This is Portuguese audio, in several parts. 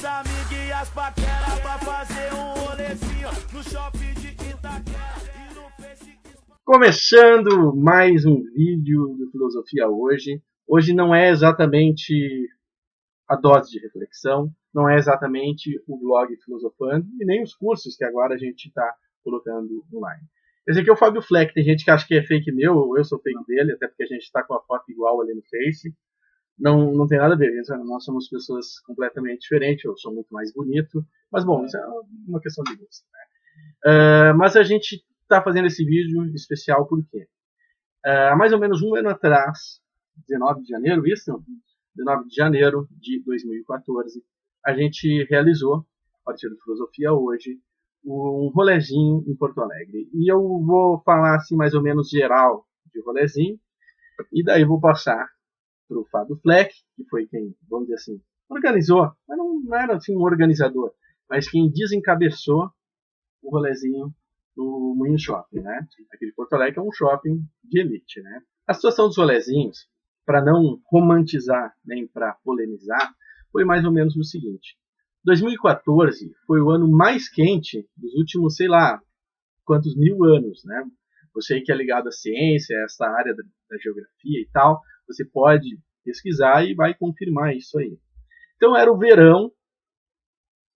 os amigos e as paqueras pra fazer um rolezinho no shopping de Itaquera e no Face. Começando mais um vídeo do Filosofia hoje. Hoje não é exatamente a dose de reflexão, não é exatamente o blog Filosofando e nem os cursos que agora a gente está colocando online. Esse aqui é o Fábio Fleck. Tem gente que acha que é fake meu, eu sou fake dele, até porque a gente está com a foto igual ali no Face. Não tem nada a ver, nós somos pessoas completamente diferentes, eu sou muito mais bonito, mas bom, isso é uma questão de gosto, né? Mas a gente está fazendo esse vídeo especial por quê? Há mais ou menos um ano atrás, 19 de janeiro, isso? 19 de janeiro de 2014, a gente realizou, a partir do Filosofia hoje, um rolezinho em Porto Alegre. E eu vou falar assim mais ou menos geral de rolezinho, e daí vou passar para o Fábio Fleck, que foi quem, vamos dizer assim, organizou, mas não era assim um organizador, mas quem desencabeçou o rolezinho no Moinho Shopping, né? Aqui de Porto Alegre é um shopping de elite, né? A situação dos rolezinhos, para não romantizar nem para polemizar, foi mais ou menos o seguinte: 2014 foi o ano mais quente dos últimos, sei lá, quantos mil anos, né? Você que é ligado à ciência, a essa área da geografia e tal, você pode pesquisar e vai confirmar isso aí. Então era o verão,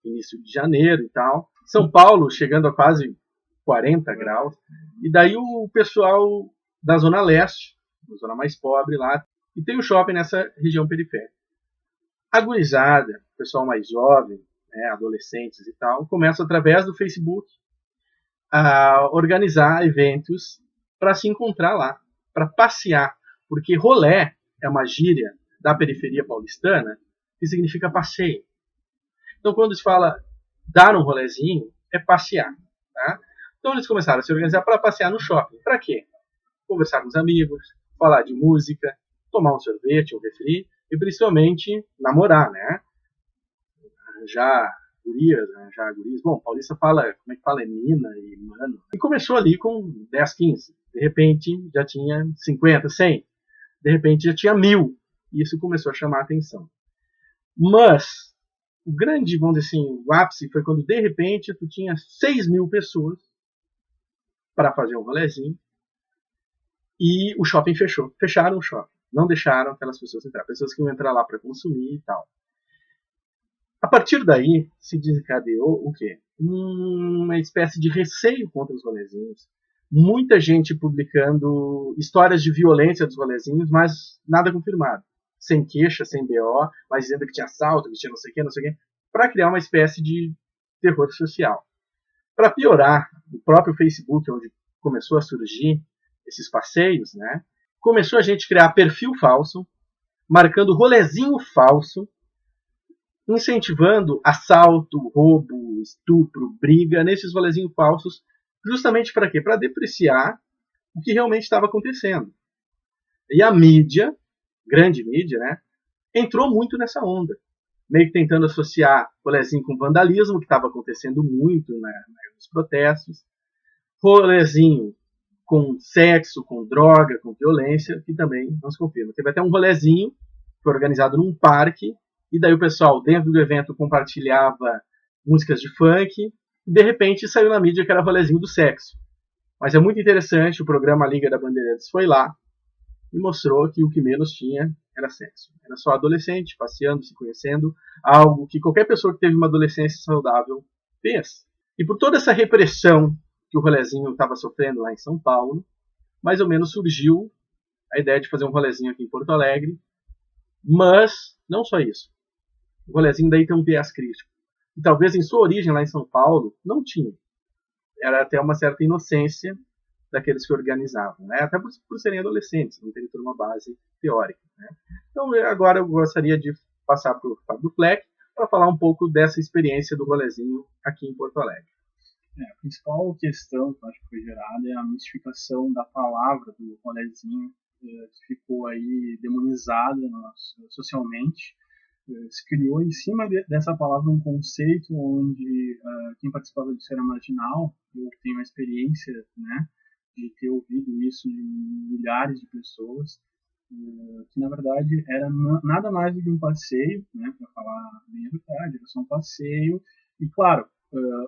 início de janeiro e tal, São Paulo chegando a quase 40 graus, e daí o pessoal da Zona Leste, a zona mais pobre lá, e tem o shopping nessa região periférica. A gurizada, o pessoal mais jovem, né, adolescentes e tal, começa através do Facebook a organizar eventos para se encontrar lá, para passear, porque rolé é uma gíria da periferia paulistana que significa passeio. Então, quando se fala dar um rolezinho, é passear. Tá? Então, eles começaram a se organizar para passear no shopping. Para quê? Conversar com os amigos, falar de música, tomar um sorvete, um refri e, principalmente, namorar, né? Arranjar gurias, arranjar guris. Bom, paulista fala, como é que fala? É mina e mano. E começou ali com 10, 15. De repente, já tinha 50, 100. De repente, já tinha 1000. E isso começou a chamar a atenção. Mas o grande, vamos dizer assim, o ápice foi quando, de repente, tu tinha 6.000 pessoas para fazer um rolezinho e o shopping fechou. Fecharam o shopping. Não deixaram aquelas pessoas entrar. Pessoas que iam entrar lá para consumir e tal. A partir daí, se desencadeou o quê? Uma espécie de receio contra os rolezinhos. Muita gente publicando histórias de violência dos rolezinhos, mas nada confirmado. Sem queixa, sem BO, mas dizendo que tinha assalto, que tinha não sei o que, para criar uma espécie de terror social. Para piorar, o próprio Facebook, onde começou a surgir esses passeios, né, começou a gente criar perfil falso, marcando rolezinho falso, incentivando assalto, roubo, estupro, briga nesses rolezinhos falsos, justamente para quê? Para depreciar o que realmente estava acontecendo. E a mídia, grande mídia, né, entrou muito nessa onda, meio que tentando associar rolezinho com vandalismo, que estava acontecendo muito, né, nos protestos, rolezinho com sexo, com droga, com violência, que também não se confirma. Teve até um rolezinho que foi organizado num parque, e daí o pessoal dentro do evento compartilhava músicas de funk, e de repente saiu na mídia que era rolezinho do sexo. Mas é muito interessante, o programa Liga da Bandeirantes foi lá e mostrou que o que menos tinha era sexo. Era só adolescente, passeando, se conhecendo, algo que qualquer pessoa que teve uma adolescência saudável fez. E por toda essa repressão que o rolezinho estava sofrendo lá em São Paulo, mais ou menos surgiu a ideia de fazer um rolezinho aqui em Porto Alegre, mas não só isso. O rolezinho daí tem um viés crítico. E talvez em sua origem lá em São Paulo, não tinha. Era até uma certa inocência daqueles que organizavam, né? Até por serem adolescentes, não terem toda uma base teórica. Né? Então agora eu gostaria de passar para o Fábio Fleck para falar um pouco dessa experiência do rolezinho aqui em Porto Alegre. A principal questão que eu acho que foi gerada é a mistificação da palavra do rolezinho, que ficou aí demonizada socialmente. Se criou em cima dessa palavra um conceito onde quem participava de cena marginal, eu tenho uma experiência, né, de ter ouvido isso de milhares de pessoas, que na verdade era nada mais do que um passeio, né, para falar bem a verdade, era só um passeio, e claro,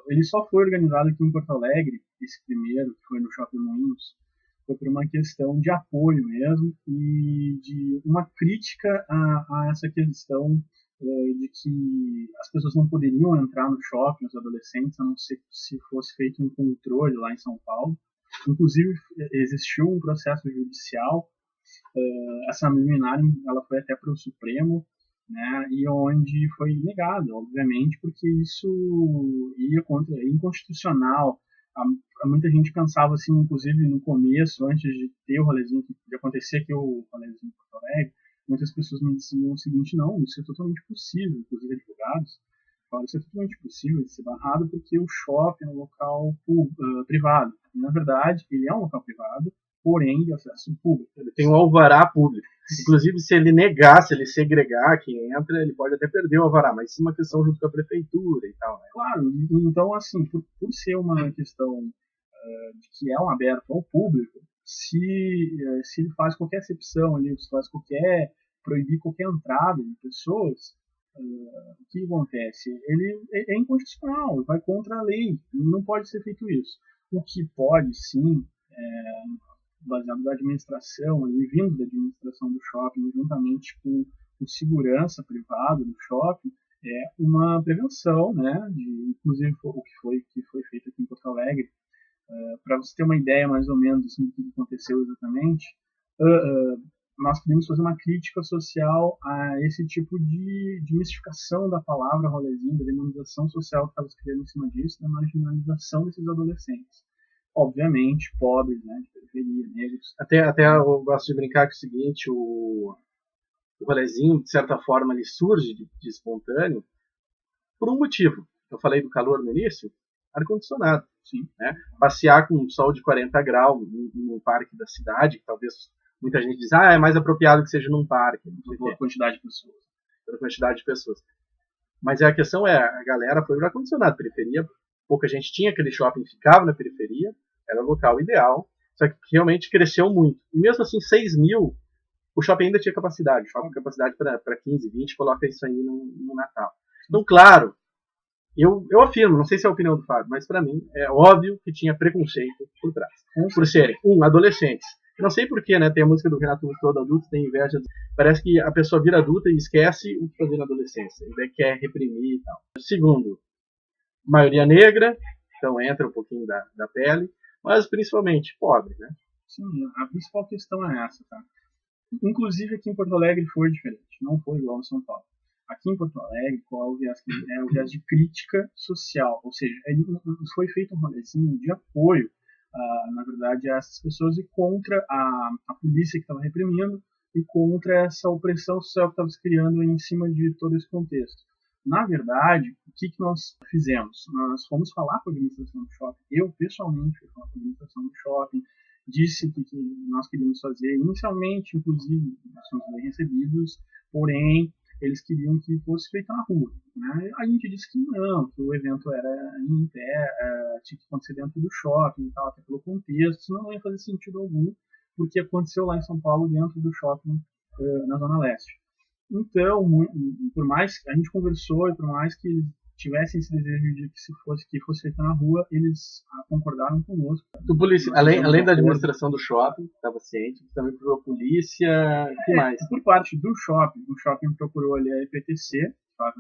ele só foi organizado aqui em Porto Alegre, esse primeiro, que foi no Shopping Moinhos, foi por uma questão de apoio mesmo, e de uma crítica a essa questão de que as pessoas não poderiam entrar no shopping, os adolescentes, a não ser se fosse feito um controle lá em São Paulo. Inclusive, existiu um processo judicial, essa liminar ela foi até para o Supremo, né, e onde foi negado, obviamente, porque isso ia contra, é inconstitucional. Muita gente pensava assim, inclusive no começo, antes de ter o rolezinho, de acontecer aqui o rolezinho em Porto Alegre, muitas pessoas me diziam o seguinte: não, isso é totalmente possível, inclusive advogados falaram, isso é totalmente possível de ser barrado porque o shopping é um local privado. E, na verdade, ele é um local privado, porém de acesso público. Ele tem um alvará público. Inclusive, se ele negar, se ele segregar quem entra, ele pode até perder o alvará, mas isso é uma questão junto com a prefeitura e tal, né? Claro, então, assim, por ser uma questão de que é um aberto ao público, se ele faz qualquer exceção ali, se faz proibir qualquer entrada de pessoas, o que acontece? Ele é inconstitucional, vai contra a lei, não pode ser feito isso. O que pode, sim, baseado da administração, ali, vindo da administração do shopping, juntamente com o segurança privado do shopping, é uma prevenção, né, inclusive o que foi feito aqui em Porto Alegre. Para você ter uma ideia mais ou menos assim, do que aconteceu exatamente, nós queríamos fazer uma crítica social a esse tipo de mistificação da palavra rolezinho, da demonização social que estava se criando em cima disso, da marginalização desses adolescentes. Obviamente, pobres, né, de periferia, negros. Até eu gosto de brincar com o seguinte, o rolezinho, de certa forma, ele surge de espontâneo por um motivo. Eu falei do calor no início, ar-condicionado. Sim. Né? Passear com um sol de 40 graus num parque da cidade, que talvez muita gente diz, é mais apropriado que seja num parque. Pela quantidade de pessoas. Pela quantidade de pessoas. Mas a questão é, a galera foi para ar-condicionado, periferia, pouca gente tinha, aquele shopping ficava na periferia, era o local ideal, só que realmente cresceu muito. E mesmo assim, 6 mil, o shopping ainda tinha capacidade. O shopping tinha capacidade para 15, 20, coloca isso aí no Natal. Então, claro, eu afirmo, não sei se é a opinião do Fábio, mas para mim é óbvio que tinha preconceito por trás. Por serem, adolescentes. Eu não sei porquê, né? Tem a música do Renato Russo, todo adulto tem inveja. Parece que a pessoa vira adulta e esquece o que fazer na adolescência. E daí quer reprimir e tal. Segundo, maioria negra, então entra um pouquinho da pele, mas principalmente pobre, né? Sim, a principal questão é essa, tá? Inclusive aqui em Porto Alegre foi diferente, não foi igual em São Paulo. Aqui em Porto Alegre, qual é o viés? É o viés de crítica social, ou seja, foi feito um rolezinho de apoio, na verdade, a essas pessoas e contra a polícia que estava reprimindo e contra essa opressão social que estava se criando em cima de todo esse contexto. Na verdade, o que nós fizemos? Nós fomos falar com a administração do shopping, eu pessoalmente fui falar com a administração do shopping, disse que nós queríamos fazer, inicialmente, inclusive, nós fomos bem recebidos, porém, eles queriam que fosse feito na rua. Né? A gente disse que não, que o evento era em pé, tinha que acontecer dentro do shopping e tal, até pelo contexto, senão não ia fazer sentido algum, porque aconteceu lá em São Paulo, dentro do shopping na Zona Leste. Então, por mais que a gente conversou e por mais que eles tivessem esse desejo de que fosse feito na rua, eles concordaram conosco. Além da administração do shopping, estava ciente, também procurou a polícia, o que mais? Por parte do shopping, o shopping procurou ali a EPTC,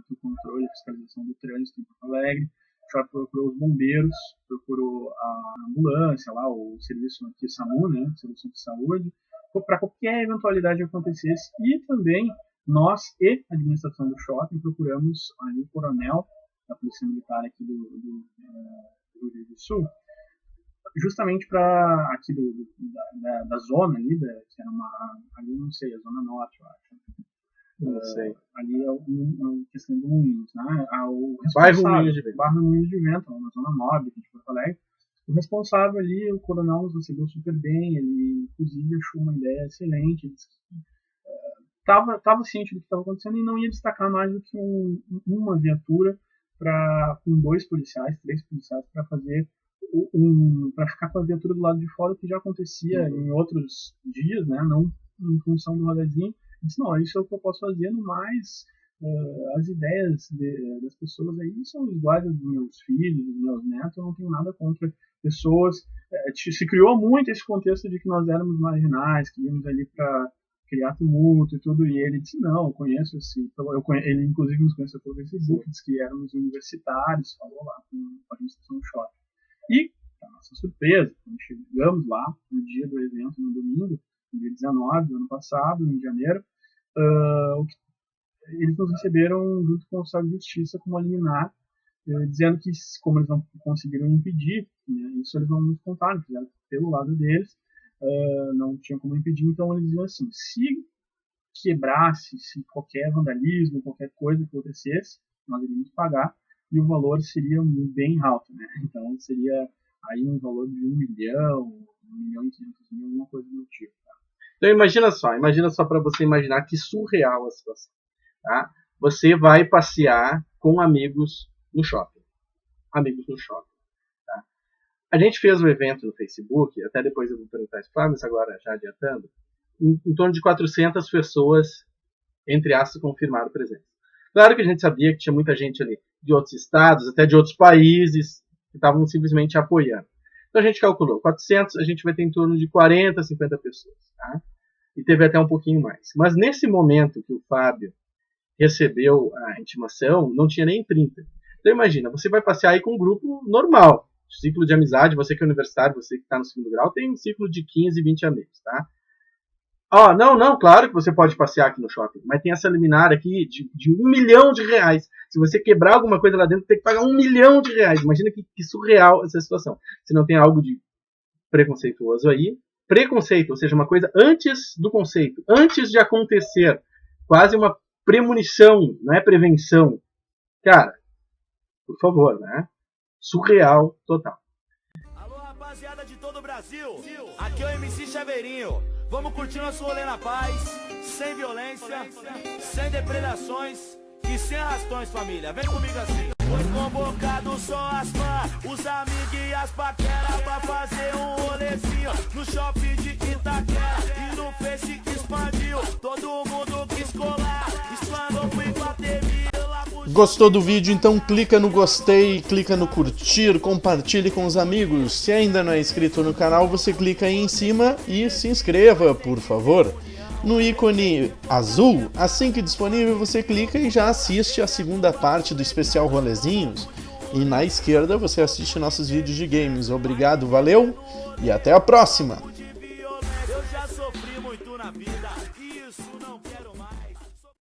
o controle e fiscalização do trânsito em Porto Alegre, o shopping procurou os bombeiros, procurou a ambulância, lá, o serviço aqui, SAMU, né, Serviço de Saúde, para qualquer eventualidade que acontecesse, e também nós e a administração do shopping procuramos ali o coronel da Polícia Militar aqui do Rio Grande do Sul, justamente para aqui da zona ali, que era ali não sei, a Zona Norte, eu acho. Não sei. Ali é uma questão do Moinhos, né? Bairro Moinhos de Vento. Bairro Moinhos de Vento, na Zona Norte de Porto Alegre. O responsável ali, o coronel, nos recebeu super bem, ele inclusive achou uma ideia excelente, ele disse que estava ciente do que estava acontecendo e não ia destacar mais do que uma viatura com 2 policiais, 3 policiais, para fazer para ficar com a viatura do lado de fora, que já acontecia em outros dias, né? Não em função do rolezinho. Eu disse, não, isso é o que eu posso fazer, no mais as ideias das pessoas aí são iguais às dos meus filhos, dos meus netos, eu não tenho nada contra pessoas. Se criou muito esse contexto de que nós éramos marginais, que íamos ali para criar tumulto e tudo, e ele disse, não, eu conheço ele inclusive nos conheceu pelo Facebook, disse que éramos universitários, falou lá com a administração do shopping. E, para nossa surpresa, quando chegamos lá, no dia do evento, no domingo, no dia 19 do ano passado, em janeiro, eles nos receberam junto com o Estado de Justiça como liminar, dizendo que, como eles não conseguiram impedir, né, isso eles não nos contaram, fizeram pelo lado deles, não tinha como impedir, então eles diziam assim, se quebrasse, se qualquer vandalismo, qualquer coisa que acontecesse, nós iríamos pagar, e o valor seria bem alto, né? Então seria aí um valor de 1 milhão, 1.500.000, alguma coisa do tipo. Tá? Então imagina só para você imaginar que surreal a situação. Tá? Você vai passear com amigos no shopping. Tá? A gente fez um evento no Facebook, até depois eu vou perguntar isso, mas agora já adiantando, em torno de 400 pessoas, entre aspas, confirmaram presença. Claro que a gente sabia que tinha muita gente ali de outros estados, até de outros países, que estavam simplesmente apoiando. Então a gente calculou, 400, a gente vai ter em torno de 40, 50 pessoas. Tá? E teve até um pouquinho mais. Mas nesse momento que o Fábio recebeu a intimação, não tinha nem 30. Então imagina, você vai passear aí com um grupo normal, ciclo de amizade, você que é universitário, você que está no segundo grau, tem um ciclo de 15, 20 amigos, tá? Não, claro que você pode passear aqui no shopping, mas tem essa liminar aqui de 1 milhão de reais. Se você quebrar alguma coisa lá dentro, tem que pagar 1 milhão de reais. Imagina que surreal essa situação. Se não tem algo de preconceituoso aí, preconceito, ou seja, uma coisa antes do conceito, antes de acontecer, quase uma premonição, não é prevenção. Cara, por favor, né? Surreal total. Alô, rapaziada de todo o Brasil, aqui é o MC Chaveirinho. Vamos curtir nosso rolê na paz, sem violência, sem depredações e sem arrastões, família. Vem comigo assim. Os convocados são as fãs, os amigos e as paqueras, pra fazer um rolezinho no shopping de Itaquera. E no Face que expandiu, todo mundo quis colar, explanou pro Iguatemi. Gostou do vídeo? Então clica no gostei, clica no curtir, compartilhe com os amigos. Se ainda não é inscrito no canal, você clica aí em cima e se inscreva, por favor. No ícone azul, assim que disponível, você clica e já assiste a segunda parte do especial Rolezinhos. E na esquerda você assiste nossos vídeos de games. Obrigado, valeu e até a próxima! Eu já sofri muito na vida, isso não quero mais.